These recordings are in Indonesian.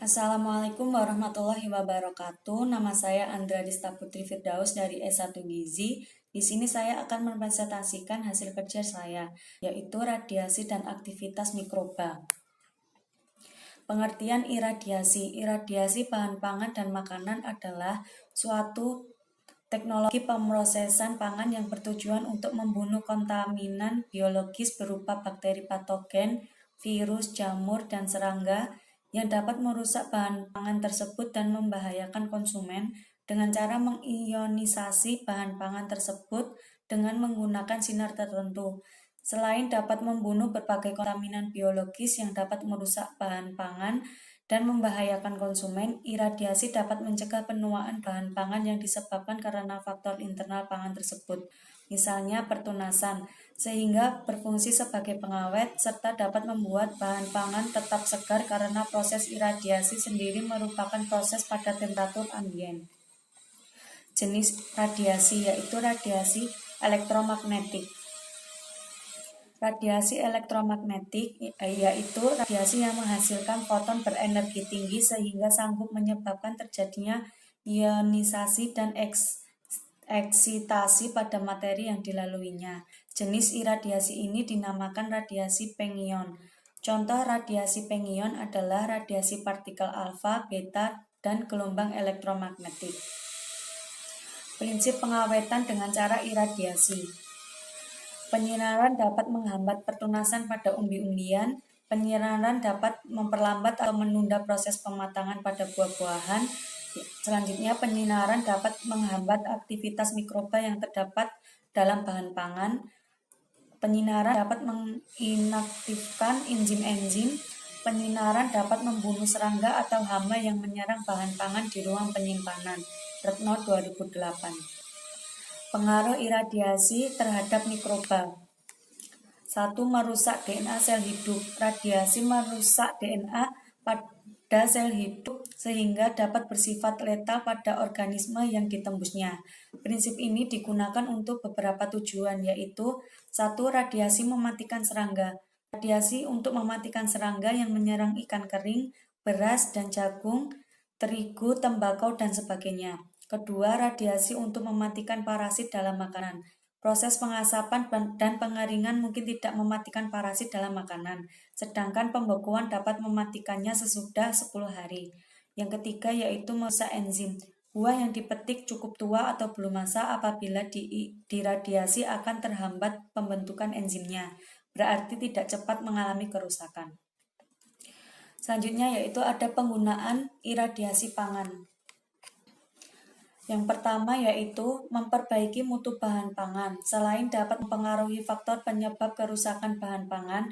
Assalamualaikum warahmatullahi wabarakatuh. Nama saya Andra Dista Putri Firdaus dari S1 Gizi. Di sini saya akan mempresentasikan hasil kerja saya, yaitu radiasi dan aktivitas mikroba. Pengertian iradiasi. Iradiasi bahan pangan dan makanan adalah suatu teknologi pemrosesan pangan yang bertujuan untuk membunuh kontaminan biologis berupa bakteri patogen, virus, jamur, dan serangga yang dapat merusak bahan pangan tersebut dan membahayakan konsumen dengan cara mengionisasi bahan pangan tersebut dengan menggunakan sinar tertentu. Selain dapat membunuh berbagai kontaminan biologis yang dapat merusak bahan pangan dan membahayakan konsumen, iradiasi dapat mencegah penuaan bahan pangan yang disebabkan karena faktor internal pangan tersebut, misalnya pertunasan, sehingga berfungsi sebagai pengawet serta dapat membuat bahan pangan tetap segar karena proses iradiasi sendiri merupakan proses pada temperatur ambien. Jenis radiasi yaitu radiasi elektromagnetik. Radiasi elektromagnetik yaitu radiasi yang menghasilkan foton berenergi tinggi sehingga sanggup menyebabkan terjadinya ionisasi dan eksitasi pada materi yang dilaluinya. Jenis iradiasi ini dinamakan radiasi pengion. Contoh radiasi pengion adalah radiasi partikel alfa, beta, dan gelombang elektromagnetik. Prinsip pengawetan dengan cara iradiasi. Penyinaran dapat menghambat pertunasan pada umbi-umbian. Penyinaran dapat memperlambat atau menunda proses pematangan pada buah-buahan. Selanjutnya, penyinaran dapat menghambat aktivitas mikroba yang terdapat dalam bahan pangan. Penyinaran dapat menginaktifkan enzim-enzim. Penyinaran dapat membunuh serangga atau hama yang menyerang bahan pangan di ruang penyimpanan. Retno 2008. Pengaruh iradiasi terhadap mikroba. 1. Merusak DNA sel hidup. Radiasi merusak DNA pada sel hidup sehingga dapat bersifat letal pada organisme yang ditembusnya. Prinsip ini digunakan untuk beberapa tujuan, yaitu 1. Radiasi mematikan serangga. Radiasi untuk mematikan serangga yang menyerang ikan kering, beras dan jagung, terigu, tembakau, dan sebagainya. Kedua, radiasi untuk mematikan parasit dalam makanan. Proses pengasapan dan pengeringan mungkin tidak mematikan parasit dalam makanan, sedangkan pembekuan dapat mematikannya sesudah 10 hari. Yang ketiga yaitu merusak enzim. Buah yang dipetik cukup tua atau belum masak apabila diradiasi akan terhambat pembentukan enzimnya, berarti tidak cepat mengalami kerusakan. Selanjutnya yaitu ada penggunaan iradiasi pangan. Yang pertama yaitu memperbaiki mutu bahan pangan. Selain dapat mempengaruhi faktor penyebab kerusakan bahan pangan,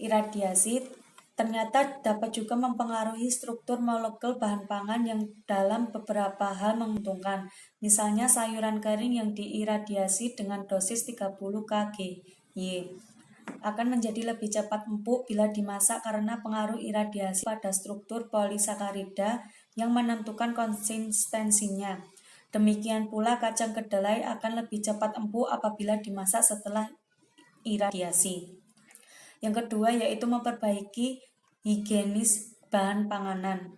iradiasi ternyata dapat juga mempengaruhi struktur molekul bahan pangan yang dalam beberapa hal menguntungkan. Misalnya sayuran kering yang diiradiasi dengan dosis 30 kGy akan menjadi lebih cepat empuk bila dimasak karena pengaruh iradiasi pada struktur polisakarida yang menentukan konsistensinya. Demikian pula kacang kedelai akan lebih cepat empuk apabila dimasak setelah iradiasi. Yang kedua yaitu memperbaiki higienis bahan panganan.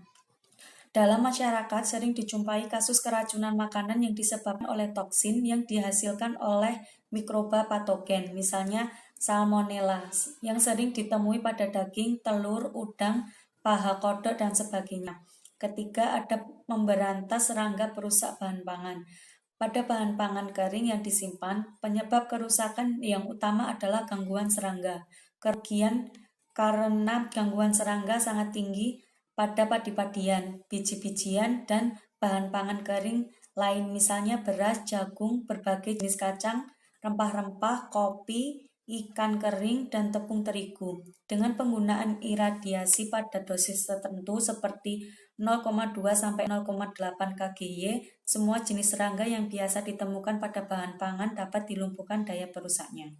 Dalam masyarakat sering dijumpai kasus keracunan makanan yang disebabkan oleh toksin yang dihasilkan oleh mikroba patogen, misalnya salmonella, yang sering ditemui pada daging, telur, udang, paha kodok, dan sebagainya. Ketiga, ada memberantas serangga perusak bahan pangan. Pada bahan pangan kering yang disimpan, penyebab kerusakan yang utama adalah gangguan serangga. Kerugian karena gangguan serangga sangat tinggi pada padi-padian, biji-bijian, dan bahan pangan kering lain, misalnya beras, jagung, berbagai jenis kacang, rempah-rempah, kopi, ikan kering, dan tepung terigu. Dengan penggunaan iradiasi pada dosis tertentu seperti 0,2 sampai 0,8 kGy, semua jenis serangga yang biasa ditemukan pada bahan pangan dapat dilumpuhkan daya perusaknya.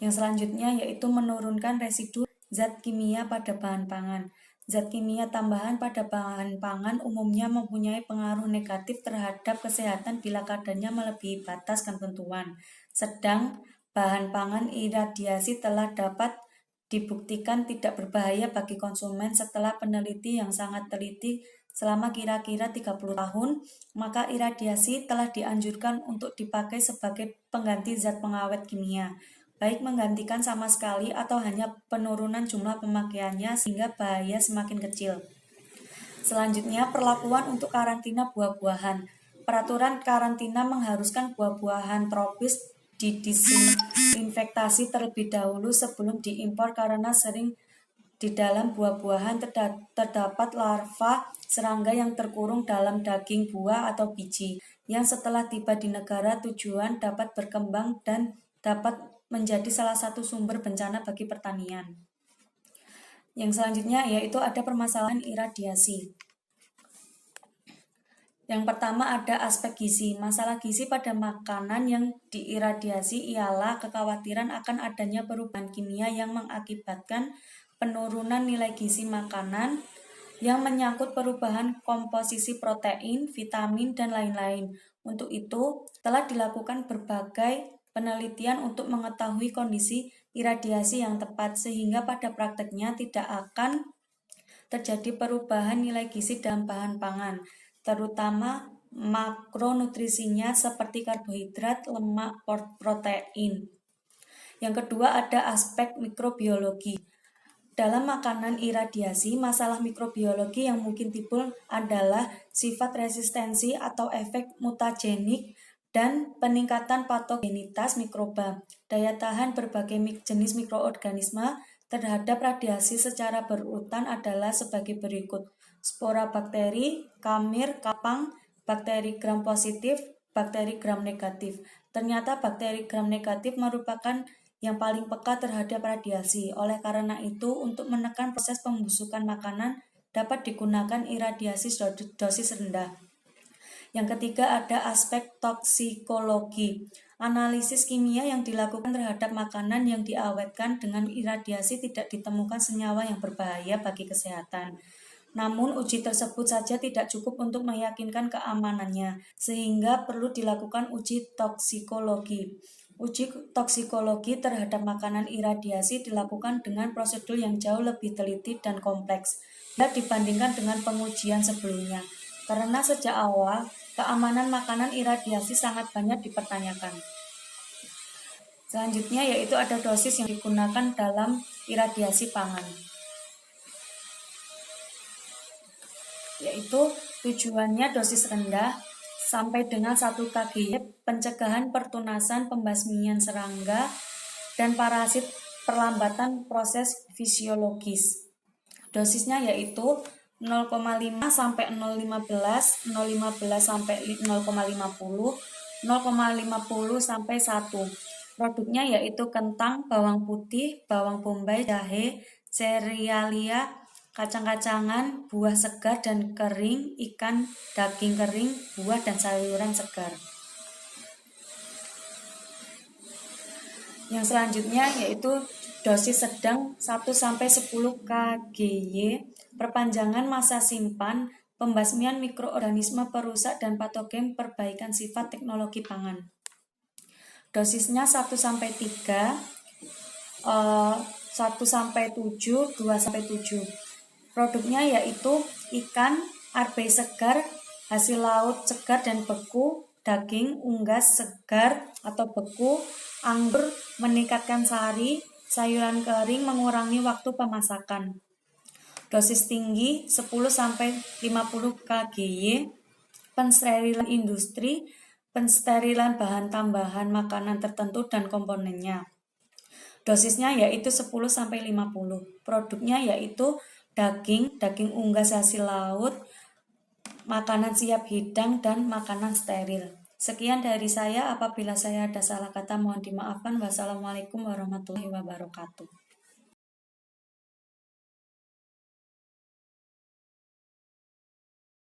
Yang selanjutnya yaitu menurunkan residu zat kimia pada bahan pangan. Zat kimia tambahan pada bahan pangan umumnya mempunyai pengaruh negatif terhadap kesehatan bila kadarnya melebihi batas ketentuan. Sedang bahan pangan iradiasi telah dapat dibuktikan tidak berbahaya bagi konsumen setelah peneliti yang sangat teliti selama kira-kira 30 tahun, maka iradiasi telah dianjurkan untuk dipakai sebagai pengganti zat pengawet kimia, baik menggantikan sama sekali atau hanya penurunan jumlah pemakaiannya sehingga bahaya semakin kecil. Selanjutnya, perlakuan untuk karantina buah-buahan. Peraturan karantina mengharuskan buah-buahan tropis didisinfektasi terlebih dahulu sebelum diimpor karena sering di dalam buah-buahan terdapat larva serangga yang terkurung dalam daging buah atau biji, yang setelah tiba di negara tujuan dapat berkembang dan dapat menjadi salah satu sumber bencana bagi pertanian. Yang selanjutnya yaitu ada permasalahan iradiasi. Yang pertama ada aspek gizi. Masalah gizi pada makanan yang diiradiasi ialah kekhawatiran akan adanya perubahan kimia yang mengakibatkan penurunan nilai gizi makanan yang menyangkut perubahan komposisi protein, vitamin, dan lain-lain. Untuk itu, telah dilakukan berbagai penelitian untuk mengetahui kondisi iradiasi yang tepat, sehingga pada prakteknya tidak akan terjadi perubahan nilai gizi dalam bahan pangan, terutama makronutrisinya seperti karbohidrat, lemak, protein. Yang kedua ada aspek mikrobiologi. Dalam makanan iradiasi, masalah mikrobiologi yang mungkin timbul adalah sifat resistensi atau efek mutagenik dan peningkatan patogenitas mikroba, daya tahan berbagai jenis mikroorganisme terhadap radiasi secara berurutan adalah sebagai berikut: spora bakteri, kamir, kapang, bakteri gram positif, bakteri gram negatif. Ternyata bakteri gram negatif merupakan yang paling peka terhadap radiasi. Oleh karena itu, untuk menekan proses pembusukan makanan dapat digunakan iradiasi dosis rendah. Yang ketiga ada aspek toksikologi. Analisis kimia yang dilakukan terhadap makanan yang diawetkan dengan iradiasi tidak ditemukan senyawa yang berbahaya bagi kesehatan. Namun uji tersebut saja tidak cukup untuk meyakinkan keamanannya, sehingga perlu dilakukan uji toksikologi. Uji toksikologi terhadap makanan iradiasi dilakukan dengan prosedur yang jauh lebih teliti dan kompleks dibandingkan dengan pengujian sebelumnya. Karena sejak awal, keamanan makanan iradiasi sangat banyak dipertanyakan. Selanjutnya yaitu ada dosis yang digunakan dalam iradiasi pangan. Yaitu tujuannya dosis rendah sampai dengan 1 kg, pencegahan pertunasan, pembasmian serangga, dan parasit, perlambatan proses fisiologis. Dosisnya yaitu 0,5 sampai 0,15, 0,15 sampai 0,50, 0,50 sampai 1. Produknya yaitu kentang, bawang putih, bawang bombay, jahe, serealia, kacang-kacangan, buah segar dan kering, ikan, daging kering, buah dan sayuran segar. Yang selanjutnya yaitu dosis sedang 1-10 kGy, perpanjangan masa simpan, pembasmian mikroorganisme perusak dan patogen, perbaikan sifat teknologi pangan. Dosisnya 1-3, 1-7, 2-7. Produknya yaitu ikan, arbei segar, hasil laut segar dan beku, daging, unggas segar atau beku, anggur meningkatkan sari, sayuran kering mengurangi waktu pemasakan. Dosis tinggi 10-50 kGy, pensterilan industri, pensterilan bahan tambahan makanan tertentu dan komponennya. Dosisnya yaitu 10-50. Produknya yaitu daging unggas hasil laut, makanan siap hidang, dan makanan steril. Sekian dari saya. Apabila saya ada salah kata mohon dimaafkan. Wassalamualaikum warahmatullahi wabarakatuh.